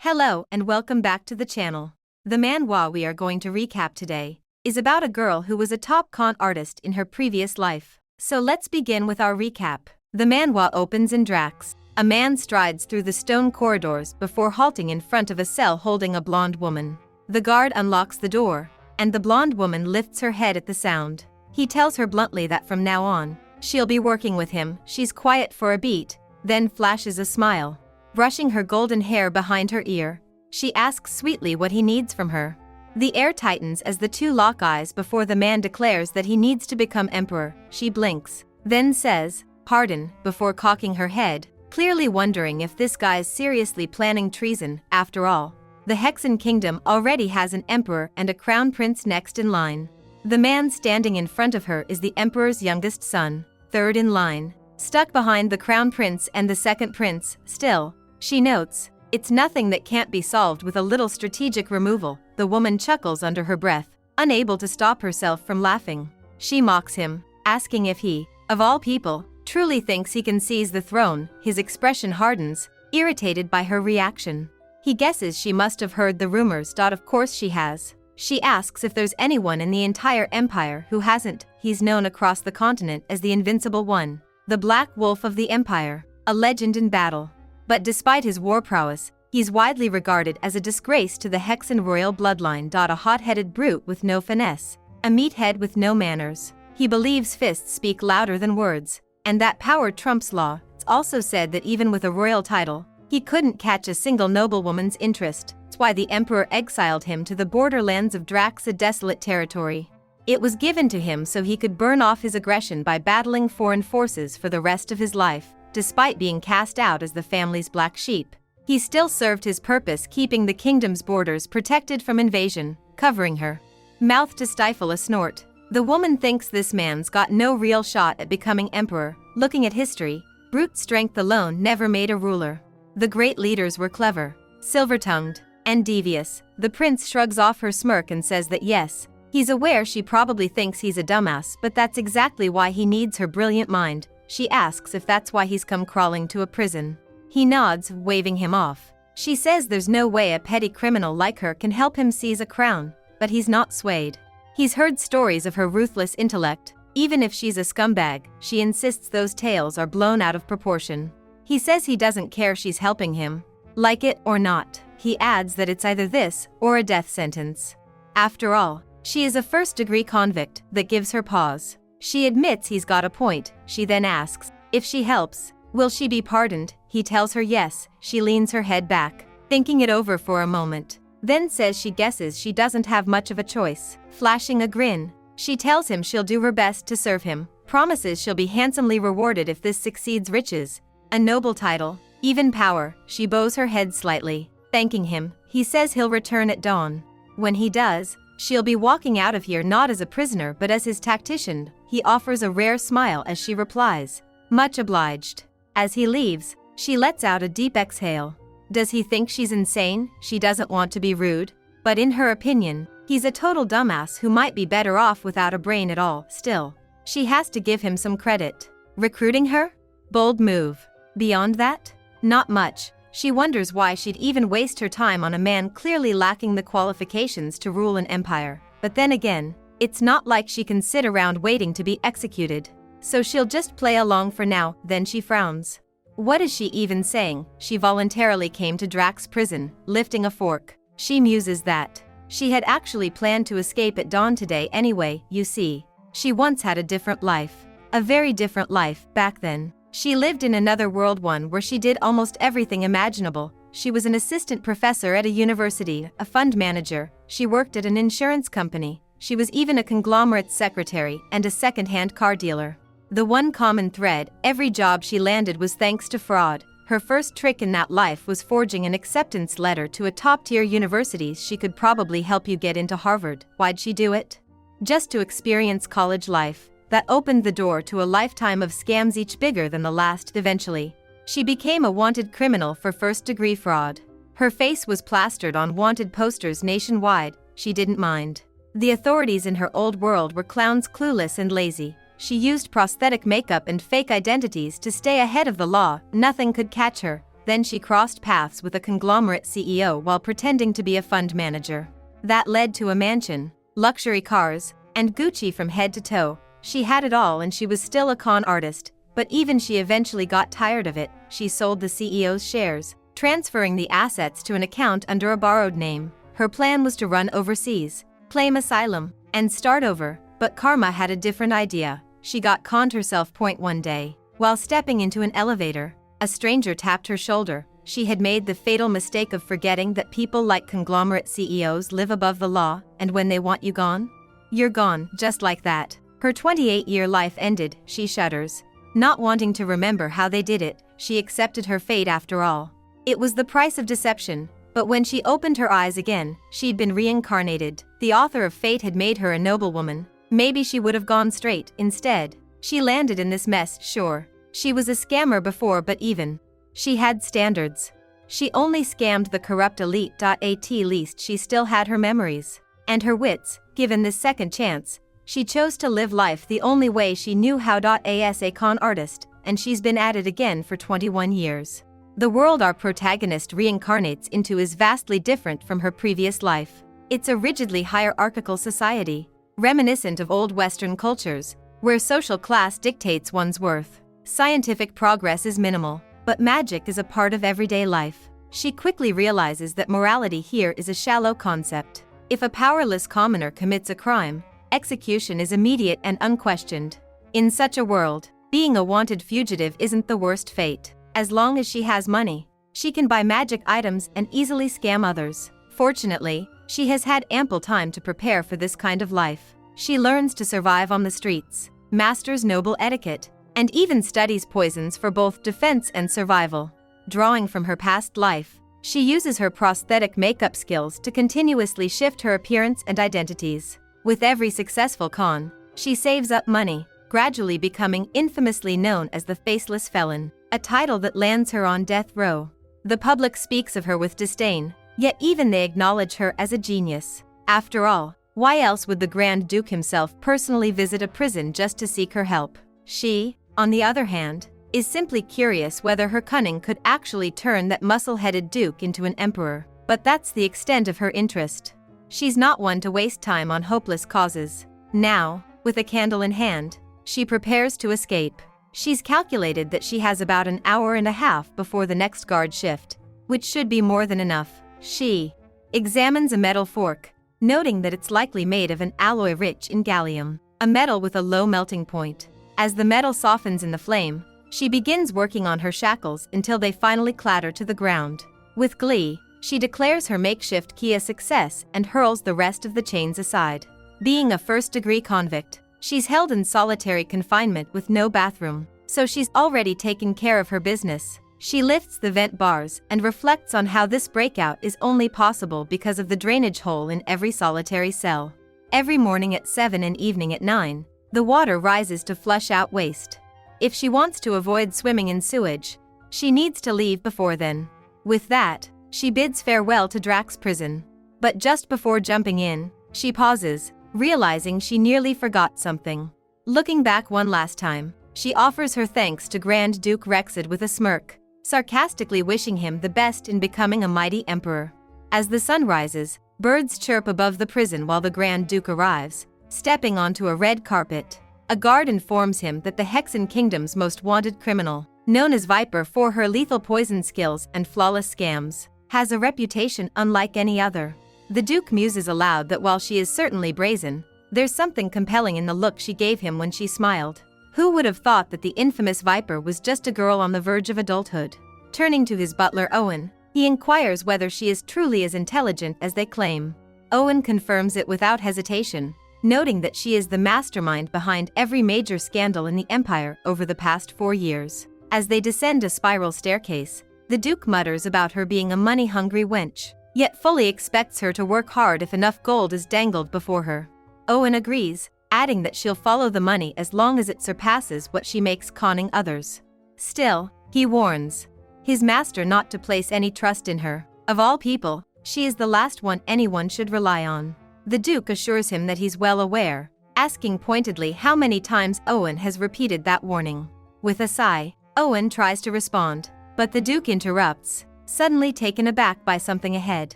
Hello and welcome back to the channel. The manhwa we are going to recap today is about a girl who was a top con artist in her previous life. So let's begin with our recap. The manhwa opens in Drax. A man strides through the stone corridors before halting in front of a cell holding a blonde woman. The guard unlocks the door, and the blonde woman lifts her head at the sound. He tells her bluntly that from now on, she'll be working with him. She's quiet for a beat, then flashes a smile. Brushing her golden hair behind her ear, she asks sweetly what he needs from her. The air tightens as the two lock eyes before the man declares that he needs to become emperor. She blinks, then says, "Pardon," before cocking her head, clearly wondering if this guy's seriously planning treason. After all, the Hexen Kingdom already has an emperor and a crown prince next in line. The man standing in front of her is the emperor's youngest son, third in line, stuck behind the crown prince and the second prince. Still, she notes, it's nothing that can't be solved with a little strategic removal. The woman chuckles under her breath, unable to stop herself from laughing. She mocks him, asking if he, of all people, truly thinks he can seize the throne. His expression hardens, irritated by her reaction. He guesses she must have heard the rumors. Of course she has. She asks if there's anyone in the entire empire who hasn't. He's known across the continent as the Invincible One, the Black Wolf of the Empire, a legend in battle. But despite his war prowess, he's widely regarded as a disgrace to the Hexen royal bloodline. A hot-headed brute with no finesse, a meathead with no manners. He believes fists speak louder than words, and that power trumps law. It's also said that even with a royal title, he couldn't catch a single noblewoman's interest. That's why the emperor exiled him to the borderlands of Drax, a desolate territory. It was given to him so he could burn off his aggression by battling foreign forces for the rest of his life. Despite being cast out as the family's black sheep, he still served his purpose, keeping the kingdom's borders protected from invasion, covering her mouth to stifle a snort. The woman thinks this man's got no real shot at becoming emperor. Looking at history, brute strength alone never made a ruler. The great leaders were clever, silver-tongued, and devious. The prince shrugs off her smirk and says that yes, he's aware she probably thinks he's a dumbass, but that's exactly why he needs her brilliant mind. She asks if that's why he's come crawling to a prison. He nods, waving him off. She says there's no way a petty criminal like her can help him seize a crown, but he's not swayed. He's heard stories of her ruthless intellect. Even if she's a scumbag, she insists those tales are blown out of proportion. He says he doesn't care she's helping him, like it or not. He adds that it's either this or a death sentence. After all, she is a first-degree convict. That gives her pause. She admits he's got a point. She then asks, if she helps, will she be pardoned? He tells her yes. She leans her head back, thinking it over for a moment, then says she guesses she doesn't have much of a choice. Flashing a grin, she tells him she'll do her best to serve him, promises she'll be handsomely rewarded if this succeeds: riches, a noble title, even power. She bows her head slightly, thanking him. He says he'll return at dawn. When he does, she'll be walking out of here not as a prisoner but as his tactician. He offers a rare smile as she replies, "Much obliged." As he leaves, she lets out a deep exhale. Does he think she's insane? She doesn't want to be rude, but in her opinion, he's a total dumbass who might be better off without a brain at all. Still, she has to give him some credit. Recruiting her? Bold move. Beyond that? Not much. She wonders why she'd even waste her time on a man clearly lacking the qualifications to rule an empire. But then again, it's not like she can sit around waiting to be executed. So she'll just play along for now. Then she frowns. What is she even saying? She voluntarily came to Drax prison, lifting a fork. She muses that she had actually planned to escape at dawn today anyway. You see, she once had a different life. A very different life back then. She lived in another world, one where she did almost everything imaginable. She was an assistant professor at a university, a fund manager. She worked at an insurance company. She was even a conglomerate's secretary and a second-hand car dealer. The one common thread, every job she landed was thanks to fraud. Her first trick in that life was forging an acceptance letter to a top-tier university. She could probably help you get into Harvard. Why'd she do it? Just to experience college life. That opened the door to a lifetime of scams, each bigger than the last. Eventually, she became a wanted criminal for first-degree fraud. Her face was plastered on wanted posters nationwide. She didn't mind. The authorities in her old world were clowns, clueless and lazy. She used prosthetic makeup and fake identities to stay ahead of the law. Nothing could catch her. Then she crossed paths with a conglomerate CEO while pretending to be a fund manager. That led to a mansion, luxury cars, and Gucci from head to toe. She had it all and she was still a con artist, but even she eventually got tired of it. She sold the CEO's shares, transferring the assets to an account under a borrowed name. Her plan was to run overseas, claim asylum, and start over, but karma had a different idea. She got conned herself. One day, while stepping into an elevator, a stranger tapped her shoulder. She had made the fatal mistake of forgetting that people like conglomerate CEOs live above the law, and when they want you gone, you're gone, just like that. Her 28-year life ended. She shudders. Not wanting to remember how they did it, she accepted her fate after all. It was the price of deception, but when she opened her eyes again, she'd been reincarnated. The author of fate had made her a noblewoman. Maybe she would have gone straight. Instead, she landed in this mess. Sure, she was a scammer before, but even she had standards. She only scammed the corrupt elite. At least she still had her memories and her wits. Given this second chance, she chose to live life the only way she knew how. As a con artist, and she's been at it again for 21 years. The world our protagonist reincarnates into is vastly different from her previous life. It's a rigidly hierarchical society, reminiscent of old Western cultures, where social class dictates one's worth. Scientific progress is minimal, but magic is a part of everyday life. She quickly realizes that morality here is a shallow concept. If a powerless commoner commits a crime, execution is immediate and unquestioned. In such a world, being a wanted fugitive isn't the worst fate. As long as she has money, she can buy magic items and easily scam others. Fortunately, she has had ample time to prepare for this kind of life. She learns to survive on the streets, masters noble etiquette, and even studies poisons for both defense and survival. Drawing from her past life, she uses her prosthetic makeup skills to continuously shift her appearance and identities. With every successful con, she saves up money, gradually becoming infamously known as the Faceless Felon, a title that lands her on death row. The public speaks of her with disdain, yet even they acknowledge her as a genius. After all, why else would the Grand Duke himself personally visit a prison just to seek her help? She, on the other hand, is simply curious whether her cunning could actually turn that muscle-headed Duke into an emperor. But that's the extent of her interest. She's not one to waste time on hopeless causes. Now, with a candle in hand, she prepares to escape. She's calculated that she has about an hour and a half before the next guard shift, which should be more than enough. She examines a metal fork, noting that it's likely made of an alloy rich in gallium, a metal with a low melting point. As the metal softens in the flame, she begins working on her shackles until they finally clatter to the ground. With glee, she declares her makeshift key a success and hurls the rest of the chains aside. Being a first-degree convict, she's held in solitary confinement with no bathroom, so she's already taken care of her business. She lifts the vent bars and reflects on how this breakout is only possible because of the drainage hole in every solitary cell. Every morning at 7 and evening at 9, the water rises to flush out waste. If she wants to avoid swimming in sewage, she needs to leave before then. With that, she bids farewell to Drax's prison. But just before jumping in, she pauses, realizing she nearly forgot something. Looking back one last time, she offers her thanks to Grand Duke Rexed with a smirk, sarcastically wishing him the best in becoming a mighty emperor. As the sun rises, birds chirp above the prison while the Grand Duke arrives, stepping onto a red carpet. A guard informs him that the Hexen Kingdom's most wanted criminal, known as Viper for her lethal poison skills and flawless scams, has a reputation unlike any other. The Duke muses aloud that while she is certainly brazen, there's something compelling in the look she gave him when she smiled. Who would have thought that the infamous Viper was just a girl on the verge of adulthood? Turning to his butler Owen, he inquires whether she is truly as intelligent as they claim. Owen confirms it without hesitation, noting that she is the mastermind behind every major scandal in the Empire over the past 4 years. As they descend a spiral staircase, the Duke mutters about her being a money-hungry wench, yet fully expects her to work hard if enough gold is dangled before her. Owen agrees, adding that she'll follow the money as long as it surpasses what she makes conning others. Still, he warns his master not to place any trust in her. Of all people, she is the last one anyone should rely on. The Duke assures him that he's well aware, asking pointedly how many times Owen has repeated that warning. With a sigh, Owen tries to respond, But the Duke interrupts, suddenly taken aback by something ahead.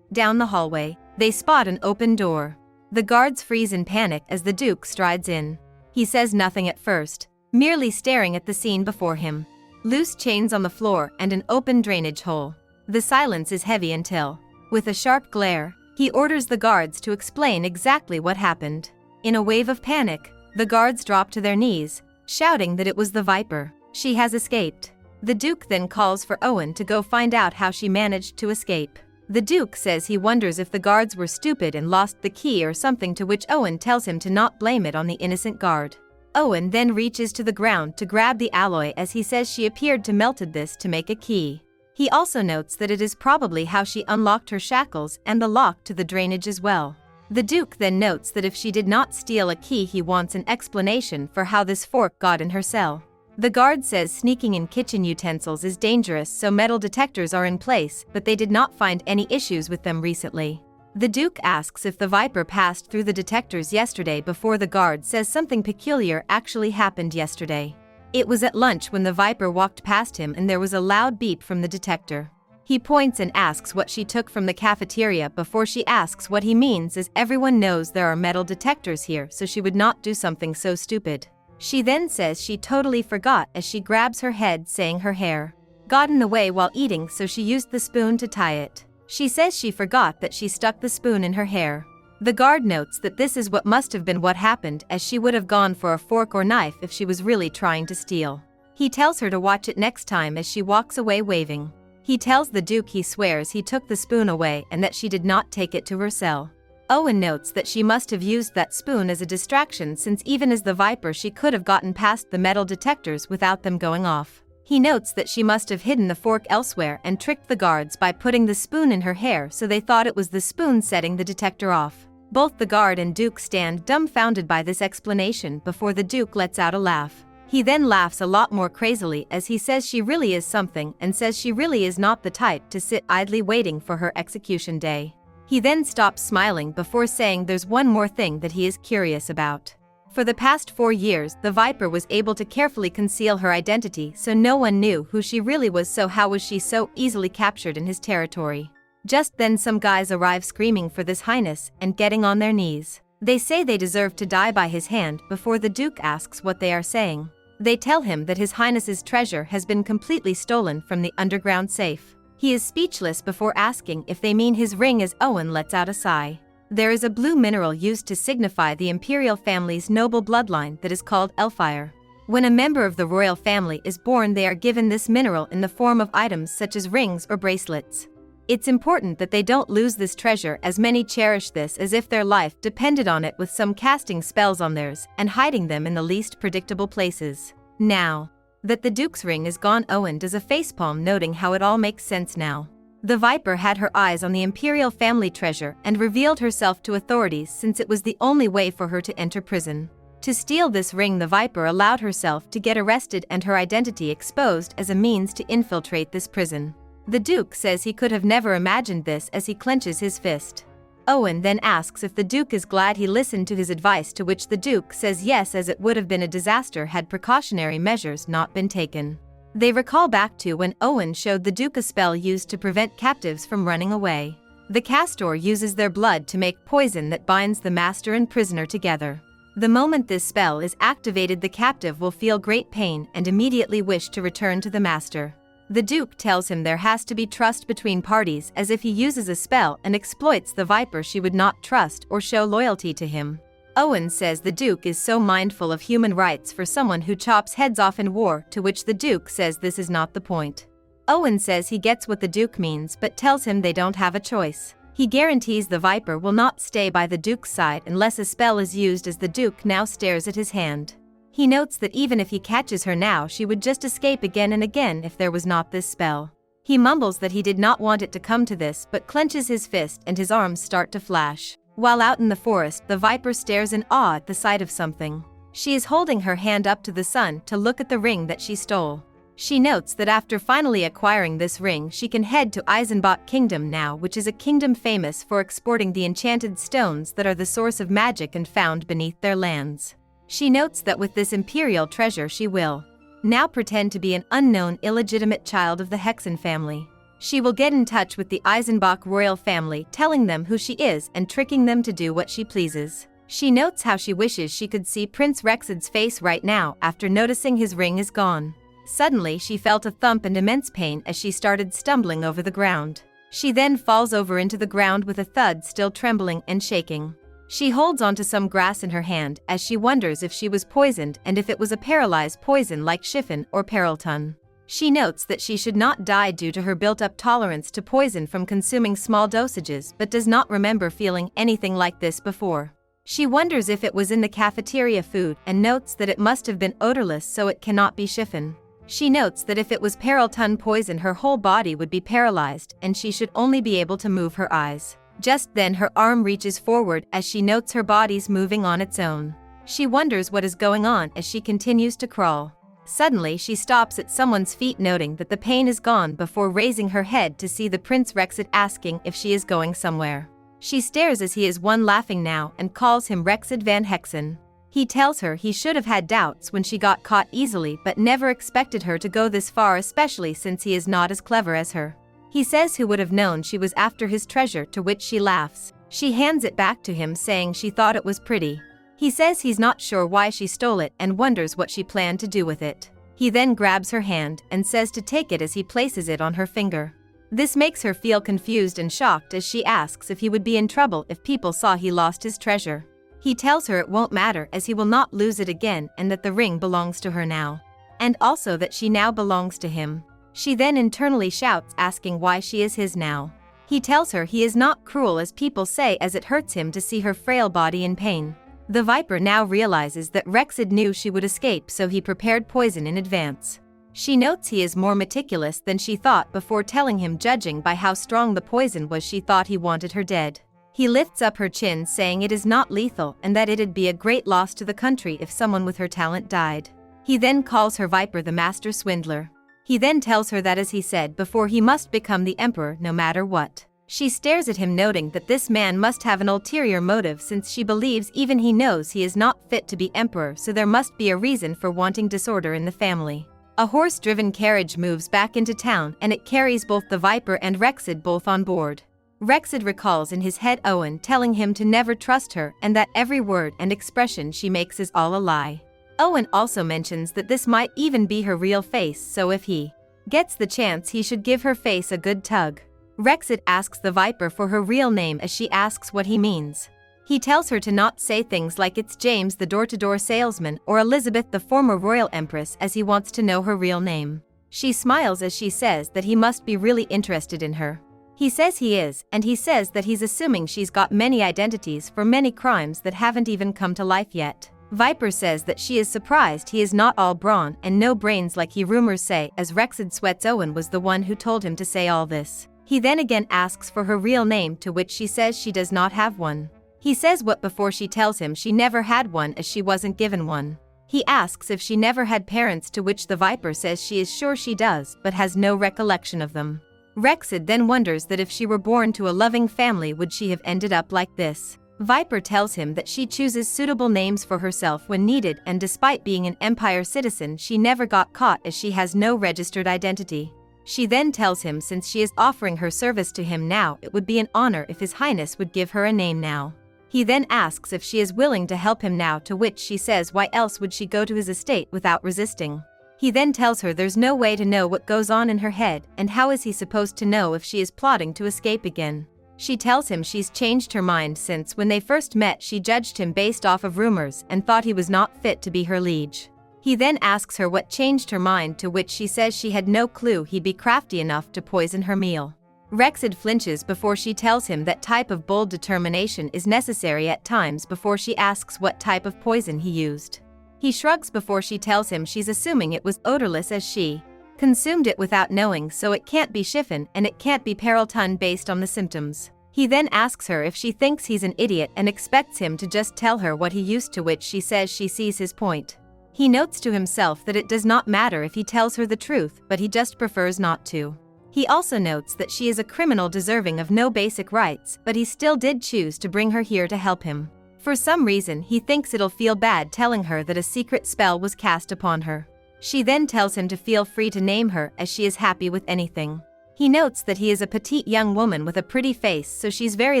Down the hallway, they spot an open door. The guards freeze in panic as the Duke strides in. He says nothing at first, merely staring at the scene before him. Loose chains on the floor and an open drainage hole. The silence is heavy until, with a sharp glare, he orders the guards to explain exactly what happened. In a wave of panic, the guards drop to their knees, shouting that it was the Viper. She has escaped. The Duke then calls for Owen to go find out how she managed to escape. The Duke says he wonders if the guards were stupid and lost the key or something, to which Owen tells him to not blame it on the innocent guard. Owen then reaches to the ground to grab the alloy, as he says she appeared to melted this to make a key. He also notes that it is probably how she unlocked her shackles and the lock to the drainage as well. The Duke then notes that if she did not steal a key, he wants an explanation for how this fork got in her cell. The guard says sneaking in kitchen utensils is dangerous, so metal detectors are in place, but they did not find any issues with them recently. The Duke asks if the Viper passed through the detectors yesterday, before the guard says something peculiar actually happened yesterday. It was at lunch when the Viper walked past him and there was a loud beep from the detector. He points and asks what she took from the cafeteria before she asks what he means, as everyone knows there are metal detectors here, so she would not do something so stupid. She then says she totally forgot as she grabs her head, saying her hair got in the way while eating, so she used the spoon to tie it. She says she forgot that she stuck the spoon in her hair. The guard notes that this is what must have been what happened, as she would have gone for a fork or knife if she was really trying to steal. He tells her to watch it next time as she walks away waving. He tells the Duke he swears he took the spoon away and that she did not take it to her cell. Owen notes that she must have used that spoon as a distraction, since even as the Viper she could have gotten past the metal detectors without them going off. He notes that she must have hidden the fork elsewhere and tricked the guards by putting the spoon in her hair, so they thought it was the spoon setting the detector off. Both the guard and Duke stand dumbfounded by this explanation before the Duke lets out a laugh. He then laughs a lot more crazily as he says she really is something, and says she really is not the type to sit idly waiting for her execution day. He then stops smiling before saying there's one more thing that he is curious about. For the past 4 years, the Viper was able to carefully conceal her identity, so no one knew who she really was, so how was she so easily captured in his territory? Just then some guys arrive screaming for this highness and getting on their knees. They say they deserve to die by his hand before the Duke asks what they are saying. They tell him that his highness's treasure has been completely stolen from the underground safe. He is speechless before asking if they mean his ring, as Owen lets out a sigh. There is a blue mineral used to signify the imperial family's noble bloodline that is called Elfire. When a member of the royal family is born, they are given this mineral in the form of items such as rings or bracelets. It's important that they don't lose this treasure, as many cherish this as if their life depended on it, with some casting spells on theirs and hiding them in the least predictable places. Now that the Duke's ring is gone, Owen does a facepalm, noting how it all makes sense now. The Viper had her eyes on the imperial family treasure and revealed herself to authorities, since it was the only way for her to enter prison. To steal this ring, the Viper allowed herself to get arrested and her identity exposed as a means to infiltrate this prison. The Duke says he could have never imagined this as he clenches his fist. Owen then asks if the Duke is glad he listened to his advice, to which the Duke says yes, as it would have been a disaster had precautionary measures not been taken. They recall back to when Owen showed the Duke a spell used to prevent captives from running away. The castor uses their blood to make poison that binds the master and prisoner together. The moment this spell is activated, the captive will feel great pain and immediately wish to return to the master. The Duke tells him there has to be trust between parties, as if he uses a spell and exploits the Viper, she would not trust or show loyalty to him. Owen says the Duke is so mindful of human rights for someone who chops heads off in war, to which the Duke says this is not the point. Owen says he gets what the Duke means but tells him they don't have a choice. He guarantees the Viper will not stay by the Duke's side unless a spell is used, as the Duke now stares at his hand. He notes that even if he catches her now, she would just escape again and again if there was not this spell. He mumbles that he did not want it to come to this, but clenches his fist and his arms start to flash. While out in the forest, the Viper stares in awe at the sight of something. She is holding her hand up to the sun to look at the ring that she stole. She notes that after finally acquiring this ring, she can head to Eisenbach Kingdom now, which is a kingdom famous for exporting the enchanted stones that are the source of magic and found beneath their lands. She notes that with this imperial treasure she will Now pretend to be an unknown illegitimate child of the Hexen family. She will get in touch with the Eisenbach royal family, telling them who she is and tricking them to do what she pleases. She notes how she wishes she could see Prince Rexid's face right now after noticing his ring is gone. Suddenly she felt a thump and immense pain as she started stumbling over the ground. She then falls over into the ground with a thud, still trembling and shaking. She holds onto some grass in her hand as she wonders if she was poisoned and if it was a paralyzed poison like chiffon or peralton. She notes that she should not die due to her built-up tolerance to poison from consuming small dosages, but does not remember feeling anything like this before. She wonders if it was in the cafeteria food and notes that it must have been odorless, so it cannot be chiffon. She notes that if it was peralton poison, her whole body would be paralyzed and she should only be able to move her eyes. Just then her arm reaches forward as she notes her body's moving on its own. She wonders what is going on as she continues to crawl. Suddenly she stops at someone's feet, noting that the pain is gone, before raising her head to see the Prince Rexid asking if she is going somewhere. She stares as he is one laughing now and calls him Rexid van Hexen. He tells her he should have had doubts when she got caught easily, but never expected her to go this far, especially since he is not as clever as her. He says who would have known she was after his treasure, to which she laughs. She hands it back to him, saying she thought it was pretty. He says he's not sure why she stole it and wonders what she planned to do with it. He then grabs her hand and says to take it as he places it on her finger. This makes her feel confused and shocked as she asks if he would be in trouble if people saw he lost his treasure. He tells her it won't matter as he will not lose it again, and that the ring belongs to her now. And also that she now belongs to him. She then internally shouts, asking why she is his now. He tells her he is not cruel as people say, as it hurts him to see her frail body in pain. The Viper now realizes that Rexid knew she would escape, so he prepared poison in advance. She notes he is more meticulous than she thought before telling him, judging by how strong the poison was, she thought he wanted her dead. He lifts up her chin, saying it is not lethal and that it'd be a great loss to the country if someone with her talent died. He then calls her Viper the master swindler. He then tells her that, as he said before, he must become the emperor no matter what. She stares at him, noting that this man must have an ulterior motive, since she believes even he knows he is not fit to be emperor, so there must be a reason for wanting disorder in the family. A horse-driven carriage moves back into town and it carries both the Viper and Rexid both on board. Rexid recalls in his head Owen telling him to never trust her and that every word and expression she makes is all a lie. Owen also mentions that this might even be her real face, so if he gets the chance he should give her face a good tug. Rexid asks the Viper for her real name as she asks what he means. He tells her to not say things like it's James the door-to-door salesman or Elizabeth the former royal empress, as he wants to know her real name. She smiles as she says that he must be really interested in her. He says he is, and he says that he's assuming she's got many identities for many crimes that haven't even come to life yet. Viper says that she is surprised he is not all brawn and no brains like he rumors say, as Rexid sweats Owen was the one who told him to say all this. He then again asks for her real name, to which she says she does not have one. He says what before she tells him she never had one as she wasn't given one. He asks if she never had parents, to which the Viper says she is sure she does but has no recollection of them. Rexid then wonders that if she were born to a loving family would she have ended up like this. Viper tells him that she chooses suitable names for herself when needed, and despite being an Empire citizen she never got caught as she has no registered identity. She then tells him since she is offering her service to him now, it would be an honor if His Highness would give her a name now. He then asks if she is willing to help him now, to which she says why else would she go to his estate without resisting. He then tells her there's no way to know what goes on in her head, and how is he supposed to know if she is plotting to escape again. She tells him she's changed her mind since when they first met she judged him based off of rumors and thought he was not fit to be her liege. He then asks her what changed her mind, to which she says she had no clue he'd be crafty enough to poison her meal. Rexid flinches before she tells him that type of bold determination is necessary at times before she asks what type of poison he used. He shrugs before she tells him she's assuming it was odorless as she consumed it without knowing, so it can't be chiffon and it can't be peralton based on the symptoms. He then asks her if she thinks he's an idiot and expects him to just tell her what he used, to which she says she sees his point. He notes to himself that it does not matter if he tells her the truth, but he just prefers not to. He also notes that she is a criminal deserving of no basic rights, but he still did choose to bring her here to help him. For some reason he thinks it'll feel bad telling her that a secret spell was cast upon her. She then tells him to feel free to name her as she is happy with anything. He notes that he is a petite young woman with a pretty face, so she's very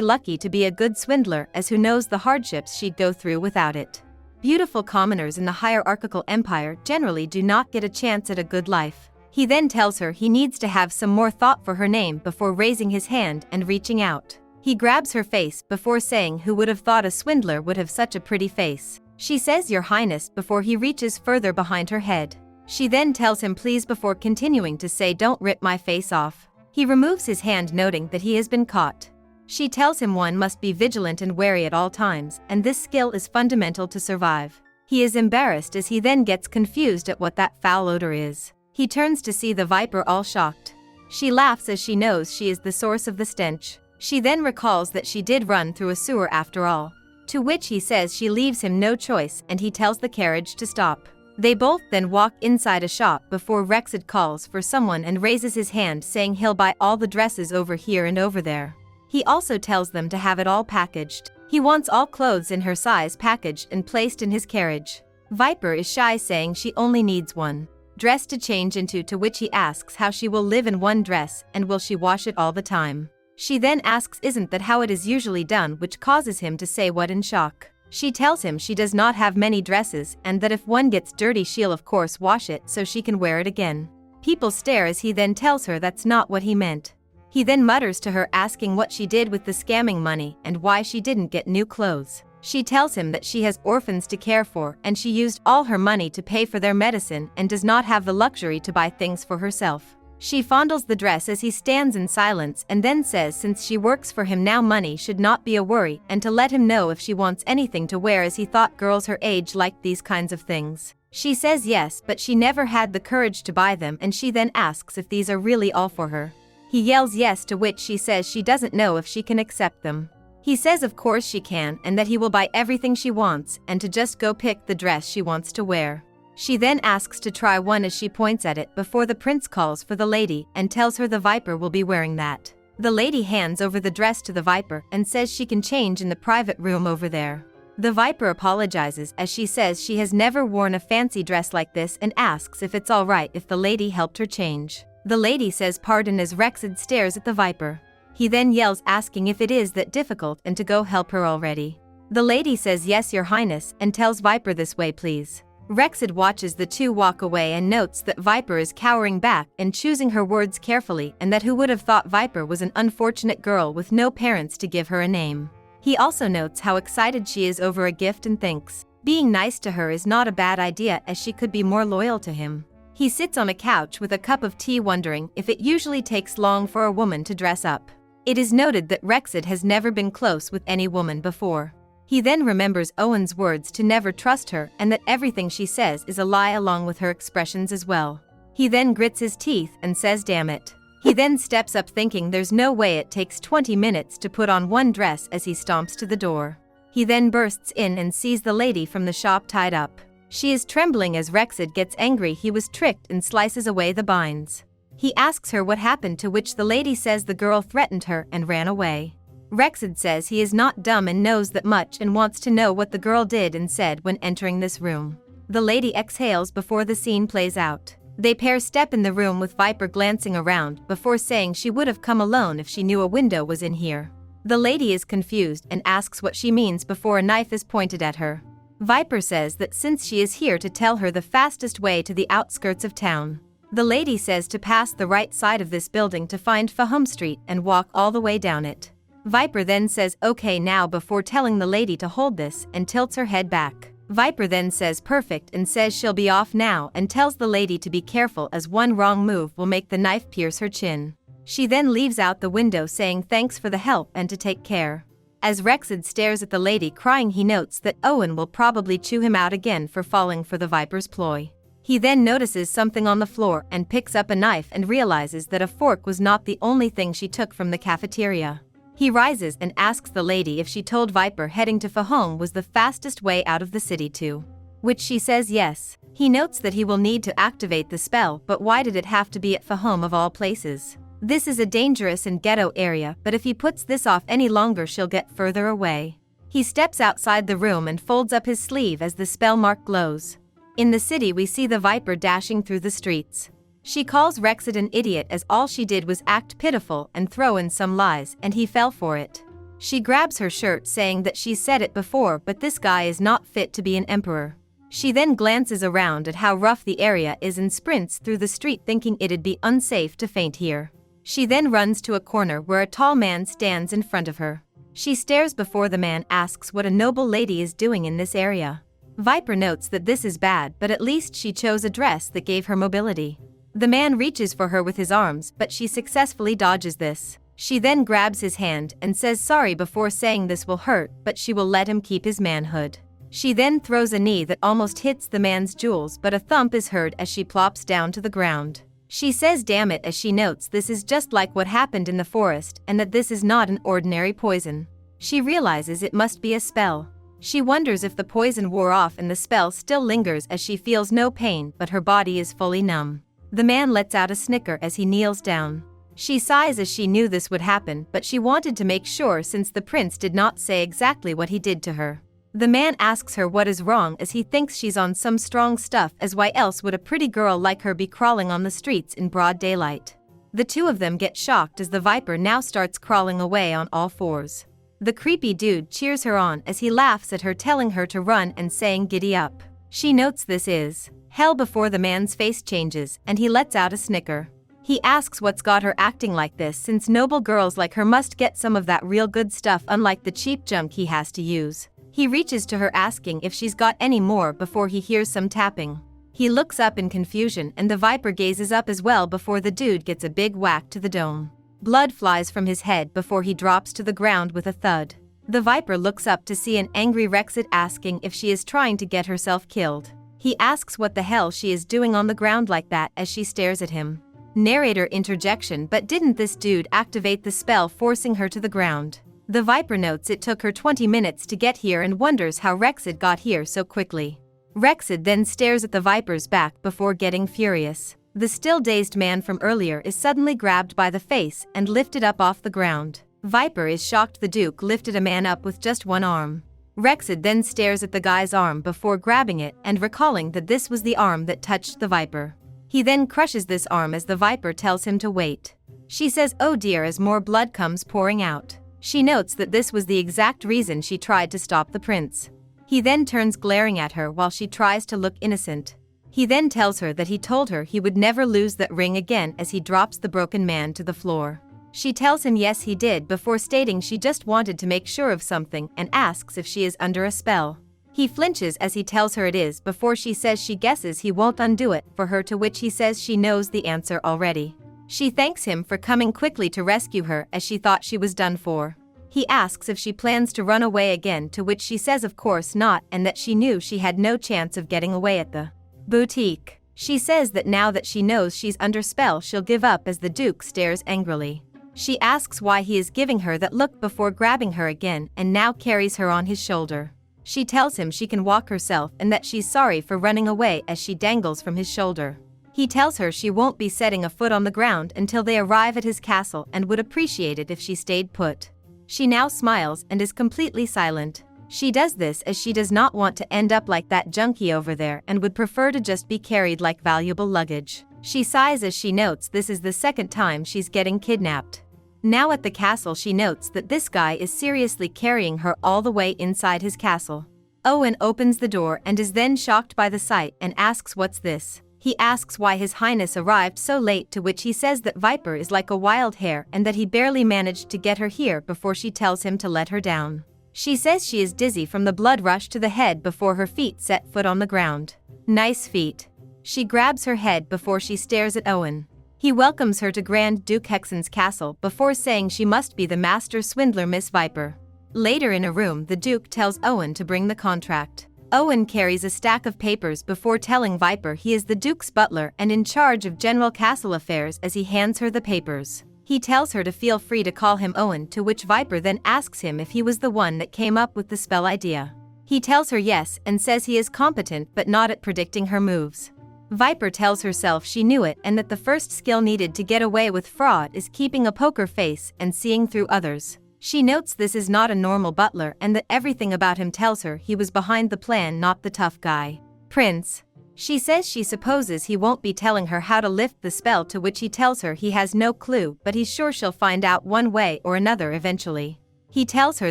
lucky to be a good swindler, as who knows the hardships she'd go through without it. Beautiful commoners in the hierarchical empire generally do not get a chance at a good life. He then tells her he needs to have some more thought for her name before raising his hand and reaching out. He grabs her face before saying, "Who would have thought a swindler would have such a pretty face?" She says, "Your Highness," before he reaches further behind her head. She then tells him please before continuing to say, "Don't rip my face off." He removes his hand, noting that he has been caught. She tells him one must be vigilant and wary at all times, and this skill is fundamental to survive. He is embarrassed as he then gets confused at what that foul odor is. He turns to see the viper, all shocked. She laughs as she knows she is the source of the stench. She then recalls that she did run through a sewer after all. To which he says she leaves him no choice, and he tells the carriage to stop. They both then walk inside a shop before Rexed calls for someone and raises his hand, saying he'll buy all the dresses over here and over there. He also tells them to have it all packaged. He wants all clothes in her size packaged and placed in his carriage. Viper is shy, saying she only needs one dress to change into, to which he asks how she will live in one dress and will she wash it all the time. She then asks isn't that how it is usually done, which causes him to say what in shock. She tells him she does not have many dresses and that if one gets dirty she'll of course wash it so she can wear it again. People stare as he then tells her that's not what he meant. He then mutters to her, asking what she did with the scamming money and why she didn't get new clothes. She tells him that she has orphans to care for and she used all her money to pay for their medicine and does not have the luxury to buy things for herself. She fondles the dress as he stands in silence and then says since she works for him now money should not be a worry, and to let him know if she wants anything to wear, as he thought girls her age liked these kinds of things. She says yes, but she never had the courage to buy them, and she then asks if these are really all for her. He yells yes, to which she says she doesn't know if she can accept them. He says of course she can and that he will buy everything she wants and to just go pick the dress she wants to wear. She then asks to try one as she points at it before the prince calls for the lady and tells her the viper will be wearing that. The lady hands over the dress to the viper and says she can change in the private room over there. The viper apologizes as she says she has never worn a fancy dress like this and asks if it's alright if the lady helped her change. The lady says pardon as Rexed stares at the viper. He then yells, asking if it is that difficult and to go help her already. The lady says yes, your highness, and tells Viper this way please. Rexed watches the two walk away and notes that Viper is cowering back and choosing her words carefully, and that who would have thought Viper was an unfortunate girl with no parents to give her a name. He also notes how excited she is over a gift and thinks being nice to her is not a bad idea as she could be more loyal to him. He sits on a couch with a cup of tea wondering if it usually takes long for a woman to dress up. It is noted that Rexed has never been close with any woman before. He then remembers Owen's words to never trust her and that everything she says is a lie along with her expressions as well. He then grits his teeth and says damn it. He then steps up thinking there's no way it takes 20 minutes to put on one dress as he stomps to the door. He then bursts in and sees the lady from the shop tied up. She is trembling as Rexed gets angry he was tricked and slices away the binds. He asks her what happened, to which the lady says the girl threatened her and ran away. Rexed says he is not dumb and knows that much and wants to know what the girl did and said when entering this room. The lady exhales before the scene plays out. They pair step in the room with Viper glancing around before saying she would have come alone if she knew a window was in here. The lady is confused and asks what she means before a knife is pointed at her. Viper says that since she is here to tell her the fastest way to the outskirts of town. The lady says to pass the right side of this building to find Fahum Street and walk all the way down it. Viper then says okay now before telling the lady to hold this and tilts her head back. Viper then says perfect and says she'll be off now and tells the lady to be careful as one wrong move will make the knife pierce her chin. She then leaves out the window saying thanks for the help and to take care. As Rexed stares at the lady crying, he notes that Owen will probably chew him out again for falling for the Viper's ploy. He then notices something on the floor and picks up a knife and realizes that a fork was not the only thing she took from the cafeteria. He rises and asks the lady if she told Viper heading to Fahom was the fastest way out of the city too. Which she says yes. He notes that he will need to activate the spell, but why did it have to be at Fahom of all places? This is a dangerous and ghetto area, but if he puts this off any longer she'll get further away. He steps outside the room and folds up his sleeve as the spell mark glows. In the city we see the Viper dashing through the streets. She calls Rexit an idiot as all she did was act pitiful and throw in some lies and he fell for it. She grabs her shirt saying that she's said it before but this guy is not fit to be an emperor. She then glances around at how rough the area is and sprints through the street thinking it'd be unsafe to faint here. She then runs to a corner where a tall man stands in front of her. She stares before the man asks what a noble lady is doing in this area. Viper notes that this is bad but at least she chose a dress that gave her mobility. The man reaches for her with his arms but she successfully dodges this. She then grabs his hand and says sorry before saying this will hurt but she will let him keep his manhood. She then throws a knee that almost hits the man's jewels but a thump is heard as she plops down to the ground. She says damn it as she notes this is just like what happened in the forest and that this is not an ordinary poison. She realizes it must be a spell. She wonders if the poison wore off and the spell still lingers as she feels no pain but her body is fully numb. The man lets out a snicker as he kneels down. She sighs as she knew this would happen but she wanted to make sure since the prince did not say exactly what he did to her. The man asks her what is wrong as he thinks she's on some strong stuff as why else would a pretty girl like her be crawling on the streets in broad daylight. The two of them get shocked as the Viper now starts crawling away on all fours. The creepy dude cheers her on as he laughs at her telling her to run and saying giddy up. She notes this is hell before the man's face changes and he lets out a snicker. He asks what's got her acting like this since noble girls like her must get some of that real good stuff unlike the cheap junk he has to use. He reaches to her asking if she's got any more before he hears some tapping. He looks up in confusion and the Viper gazes up as well before the dude gets a big whack to the dome. Blood flies from his head before he drops to the ground with a thud. The Viper looks up to see an angry Rexit asking if she is trying to get herself killed. He asks what the hell she is doing on the ground like that as she stares at him. Narrator interjection but didn't this dude activate the spell forcing her to the ground? The Viper notes it took her 20 minutes to get here and wonders how Rexit got here so quickly. Rexit then stares at the Viper's back before getting furious. The still dazed man from earlier is suddenly grabbed by the face and lifted up off the ground. Viper is shocked the Duke lifted a man up with just one arm. Rexit then stares at the guy's arm before grabbing it and recalling that this was the arm that touched the Viper. He then crushes this arm as the Viper tells him to wait. She says oh dear as more blood comes pouring out. She notes that this was the exact reason she tried to stop the prince. He then turns glaring at her while she tries to look innocent. He then tells her that he told her he would never lose that ring again as he drops the broken man to the floor. She tells him yes he did before stating she just wanted to make sure of something and asks if she is under a spell. He flinches as he tells her it is before she says she guesses he won't undo it for her to which he says she knows the answer already. She thanks him for coming quickly to rescue her as she thought she was done for. He asks if she plans to run away again to which she says of course not and that she knew she had no chance of getting away at the boutique. She says that now that she knows she's under spell she'll give up as the Duke stares angrily. She asks why he is giving her that look before grabbing her again and now carries her on his shoulder. She tells him she can walk herself and that she's sorry for running away as she dangles from his shoulder. He tells her she won't be setting a foot on the ground until they arrive at his castle and would appreciate it if she stayed put. She now smiles and is completely silent. She does this as she does not want to end up like that junkie over there and would prefer to just be carried like valuable luggage. She sighs as she notes this is the second time she's getting kidnapped. Now at the castle she notes that this guy is seriously carrying her all the way inside his castle. Owen opens the door and is then shocked by the sight and asks what's this. He asks why His Highness arrived so late to which he says that Viper is like a wild hare and that he barely managed to get her here before she tells him to let her down. She says she is dizzy from the blood rush to the head before her feet set foot on the ground. Nice feet. She grabs her head before she stares at Owen. He welcomes her to Grand Duke Hexen's castle before saying she must be the master swindler Miss Viper. Later in a room the Duke tells Owen to bring the contract. Owen carries a stack of papers before telling Viper he is the Duke's butler and in charge of general castle affairs as he hands her the papers. He tells her to feel free to call him Owen to which Viper then asks him if he was the one that came up with the spell idea. He tells her yes and says he is competent but not at predicting her moves. Viper tells herself she knew it and that the first skill needed to get away with fraud is keeping a poker face and seeing through others. She notes this is not a normal butler and that everything about him tells her he was behind the plan not the tough guy. Prince. She says she supposes he won't be telling her how to lift the spell, to which he tells her he has no clue, but he's sure she'll find out one way or another eventually. He tells her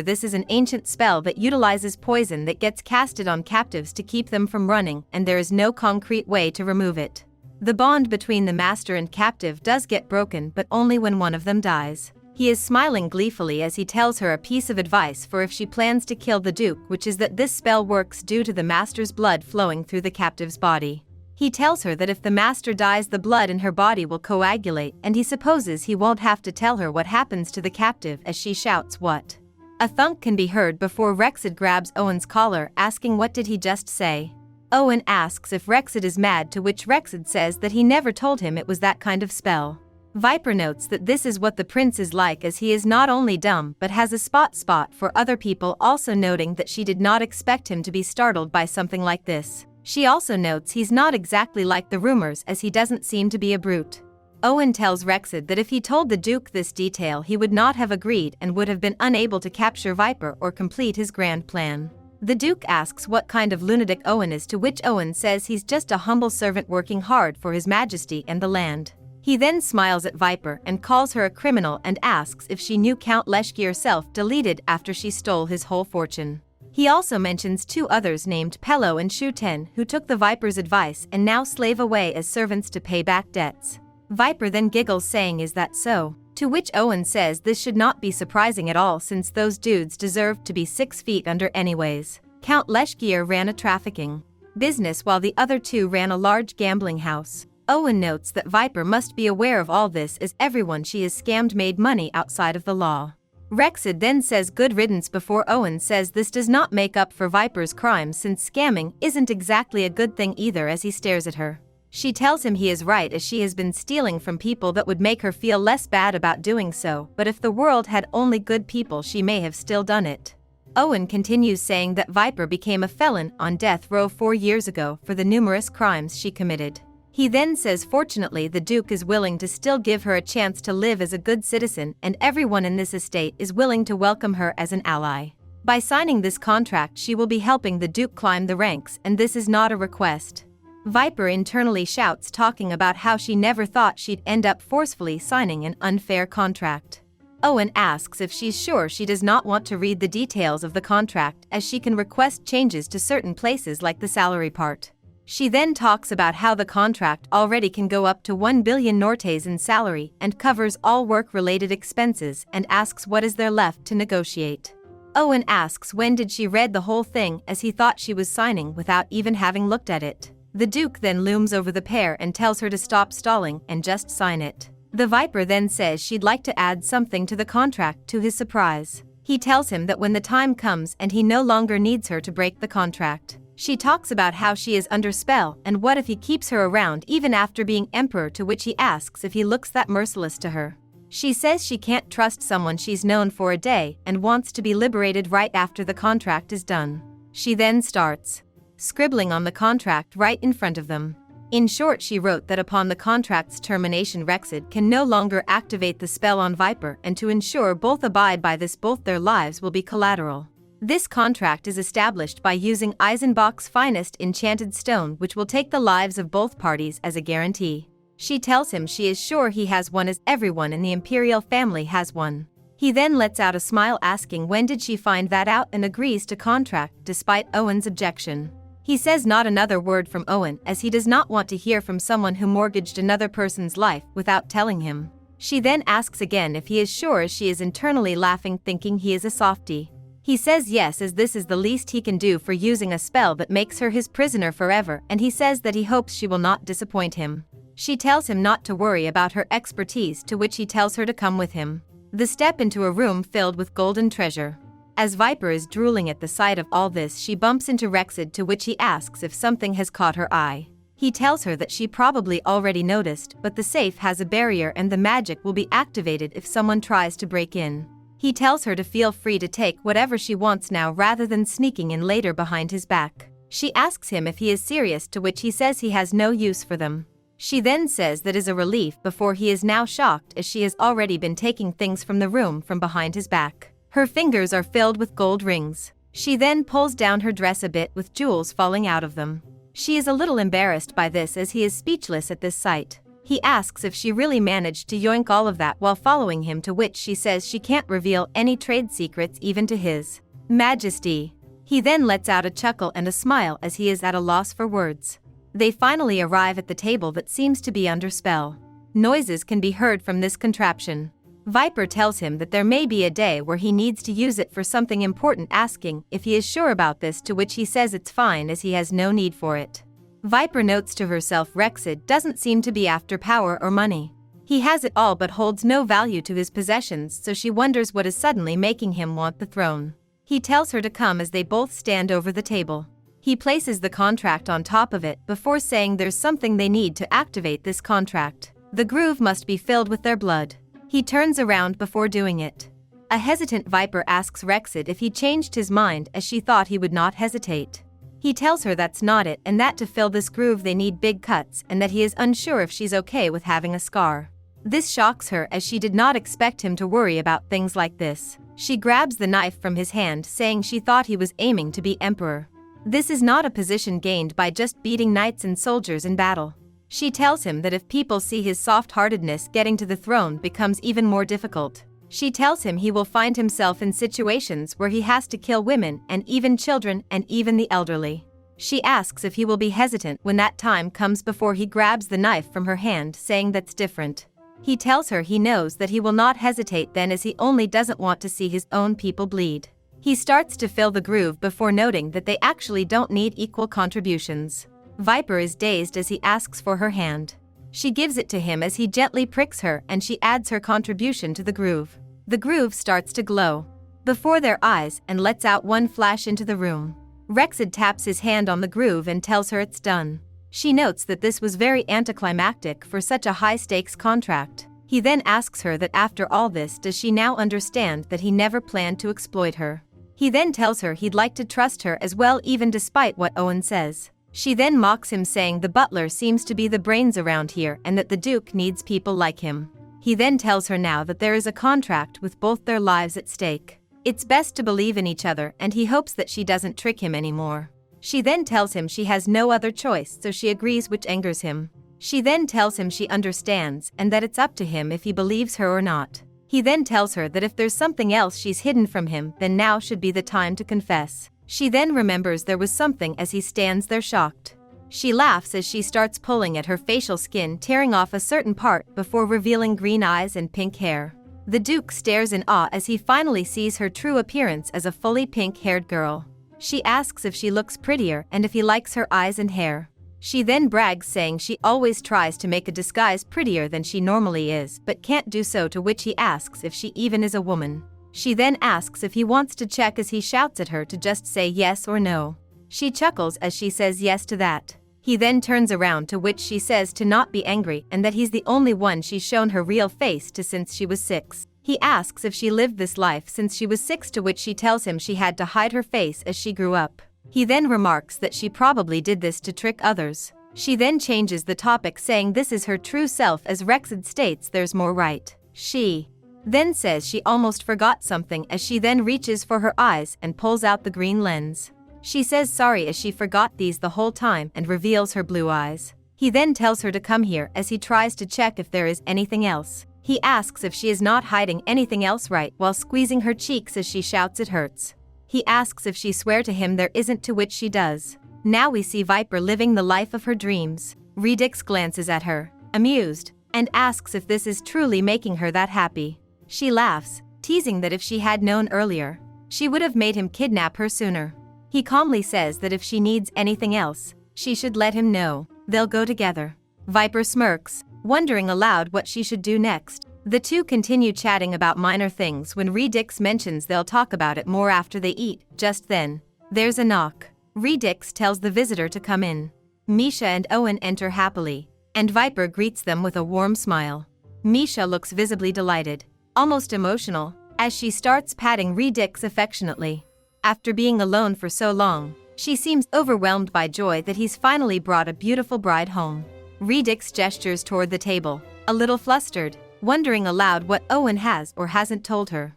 this is an ancient spell that utilizes poison that gets casted on captives to keep them from running, and there is no concrete way to remove it. The bond between the master and captive does get broken, but only when one of them dies. He is smiling gleefully as he tells her a piece of advice for if she plans to kill the Duke, which is that this spell works due to the master's blood flowing through the captive's body. He tells her that if the master dies, the blood in her body will coagulate, and he supposes he won't have to tell her what happens to the captive as she shouts, "What?" A thunk can be heard before Rexid grabs Owen's collar, asking what did he just say. Owen asks if Rexid is mad, to which Rexid says that he never told him it was that kind of spell. Viper notes that this is what the prince is like, as he is not only dumb but has a spot for other people, also noting that she did not expect him to be startled by something like this. She also notes he's not exactly like the rumors, as he doesn't seem to be a brute. Owen tells Rexid that if he told the Duke this detail he would not have agreed and would have been unable to capture Viper or complete his grand plan. The Duke asks what kind of lunatic Owen is, to which Owen says he's just a humble servant working hard for His Majesty and the land. He then smiles at Viper and calls her a criminal and asks if she knew Count Leshkier self-deleted after she stole his whole fortune. He also mentions two others named Pello and Shuten who took the Viper's advice and now slave away as servants to pay back debts. Viper then giggles, saying, "Is that so?" To which Owen says this should not be surprising at all, since those dudes deserved to be 6 feet under anyways. Count Leshkier ran a trafficking business while the other two ran a large gambling house. Owen notes that Viper must be aware of all this, as everyone she has scammed made money outside of the law. Rexid then says good riddance before Owen says this does not make up for Viper's crimes, since scamming isn't exactly a good thing either, as he stares at her. She tells him he is right, as she has been stealing from people that would make her feel less bad about doing so, but if the world had only good people she may have still done it. Owen continues, saying that Viper became a felon on death row 4 years ago for the numerous crimes she committed. He then says fortunately the Duke is willing to still give her a chance to live as a good citizen, and everyone in this estate is willing to welcome her as an ally. By signing this contract she will be helping the Duke climb the ranks, and this is not a request. Viper internally shouts, talking about how she never thought she'd end up forcefully signing an unfair contract. Owen asks if she's sure she does not want to read the details of the contract, as she can request changes to certain places like the salary part. She then talks about how the contract already can go up to 1 billion Nortes in salary and covers all work-related expenses, and asks what is there left to negotiate. Owen asks when did she read the whole thing, as he thought she was signing without even having looked at it. The Duke then looms over the pair and tells her to stop stalling and just sign it. The Viper then says she'd like to add something to the contract, to his surprise. He tells him that when the time comes and he no longer needs her to break the contract. She talks about how she is under spell and what if he keeps her around even after being emperor, to which he asks if he looks that merciless to her. She says she can't trust someone she's known for a day and wants to be liberated right after the contract is done. She then starts scribbling on the contract right in front of them. In short, she wrote that upon the contract's termination Rexid can no longer activate the spell on Viper, and to ensure both abide by this both their lives will be collateral. This contract is established by using Eisenbach's finest enchanted stone, which will take the lives of both parties as a guarantee. She tells him she is sure he has one, as everyone in the imperial family has one. He then lets out a smile, asking when did she find that out, and agrees to contract despite Owen's objection. He says not another word from Owen, as he does not want to hear from someone who mortgaged another person's life without telling him. She then asks again if he is sure, as she is internally laughing, thinking he is a softie. He says yes, as this is the least he can do for using a spell that makes her his prisoner forever, and he says that he hopes she will not disappoint him. She tells him not to worry about her expertise, to which he tells her to come with him. They step into a room filled with golden treasure. As Viper is drooling at the sight of all this, she bumps into Rexid, to which he asks if something has caught her eye. He tells her that she probably already noticed, but the safe has a barrier and the magic will be activated if someone tries to break in. He tells her to feel free to take whatever she wants now rather than sneaking in later behind his back. She asks him if he is serious, to which he says he has no use for them. She then says that is a relief, before he is now shocked, as she has already been taking things from the room from behind his back. Her fingers are filled with gold rings. She then pulls down her dress a bit, with jewels falling out of them. She is a little embarrassed by this as he is speechless at this sight. He asks if she really managed to yoink all of that while following him, to which she says she can't reveal any trade secrets even to his Majesty. He then lets out a chuckle and a smile as he is at a loss for words. They finally arrive at the table that seems to be under spell. Noises can be heard from this contraption. Viper tells him that there may be a day where he needs to use it for something important, asking if he is sure about this, to which he says it's fine as he has no need for it. Viper notes to herself Rexid doesn't seem to be after power or money. He has it all but holds no value to his possessions, so she wonders what is suddenly making him want the throne. He tells her to come as they both stand over the table. He places the contract on top of it before saying there's something they need to activate this contract. The groove must be filled with their blood. He turns around before doing it. A hesitant Viper asks Rexid if he changed his mind, as she thought he would not hesitate. He tells her that's not it, and that to fill this groove they need big cuts, and that he is unsure if she's okay with having a scar. This shocks her as she did not expect him to worry about things like this. She grabs the knife from his hand, saying she thought he was aiming to be emperor. This is not a position gained by just beating knights and soldiers in battle. She tells him that if people see his soft-heartedness, getting to the throne becomes even more difficult. She tells him he will find himself in situations where he has to kill women and even children and even the elderly. She asks if he will be hesitant when that time comes before he grabs the knife from her hand, saying that's different. He tells her he knows that he will not hesitate then, as he only doesn't want to see his own people bleed. He starts to fill the groove before noting that they actually don't need equal contributions. Viper is dazed as he asks for her hand. She gives it to him as he gently pricks her, and she adds her contribution to the groove. The groove starts to glow before their eyes and lets out one flash into the room. Rexid taps his hand on the groove and tells her it's done. She notes that this was very anticlimactic for such a high-stakes contract. He then asks her that after all this, does she now understand that he never planned to exploit her. He then tells her he'd like to trust her as well, even despite what Owen says. She then mocks him, saying the butler seems to be the brains around here and that the Duke needs people like him. He then tells her now that there is a contract with both their lives at stake. It's best to believe in each other, and he hopes that she doesn't trick him anymore. She then tells him she has no other choice, so she agrees, which angers him. She then tells him she understands and that it's up to him if he believes her or not. He then tells her that if there's something else she's hidden from him, then now should be the time to confess. She then remembers there was something as he stands there shocked. She laughs as she starts pulling at her facial skin, tearing off a certain part before revealing green eyes and pink hair. The Duke stares in awe as he finally sees her true appearance as a fully pink-haired girl. She asks if she looks prettier and if he likes her eyes and hair. She then brags, saying she always tries to make a disguise prettier than she normally is, but can't do so, to which he asks if she even is a woman. She then asks if he wants to check as he shouts at her to just say yes or no. She chuckles as she says yes to that. He then turns around, to which she says to not be angry and that he's the only one she's shown her real face to since she was 6. He asks if she lived this life since she was 6, to which she tells him she had to hide her face as she grew up. He then remarks that she probably did this to trick others. She then changes the topic, saying this is her true self, as Rexid states there's more right. She then says she almost forgot something as she then reaches for her eyes and pulls out the green lens. She says sorry as she forgot these the whole time and reveals her blue eyes. He then tells her to come here as he tries to check if there is anything else. He asks if she is not hiding anything else, right, while squeezing her cheeks as she shouts it hurts. He asks if she swear to him there isn't, to which she does. Now we see Viper living the life of her dreams. Redix glances at her, amused, and asks if this is truly making her that happy. She laughs, teasing that if she had known earlier, she would have made him kidnap her sooner. He calmly says that if she needs anything else, she should let him know. They'll go together. Viper smirks, wondering aloud what she should do next. The two continue chatting about minor things when Redix mentions they'll talk about it more after they eat. Just then, there's a knock. Redix tells the visitor to come in. Misha and Owen enter happily, and Viper greets them with a warm smile. Misha looks visibly delighted, almost emotional, as she starts patting Redix affectionately. After being alone for so long, she seems overwhelmed by joy that he's finally brought a beautiful bride home. Redix gestures toward the table, a little flustered, wondering aloud what Owen has or hasn't told her.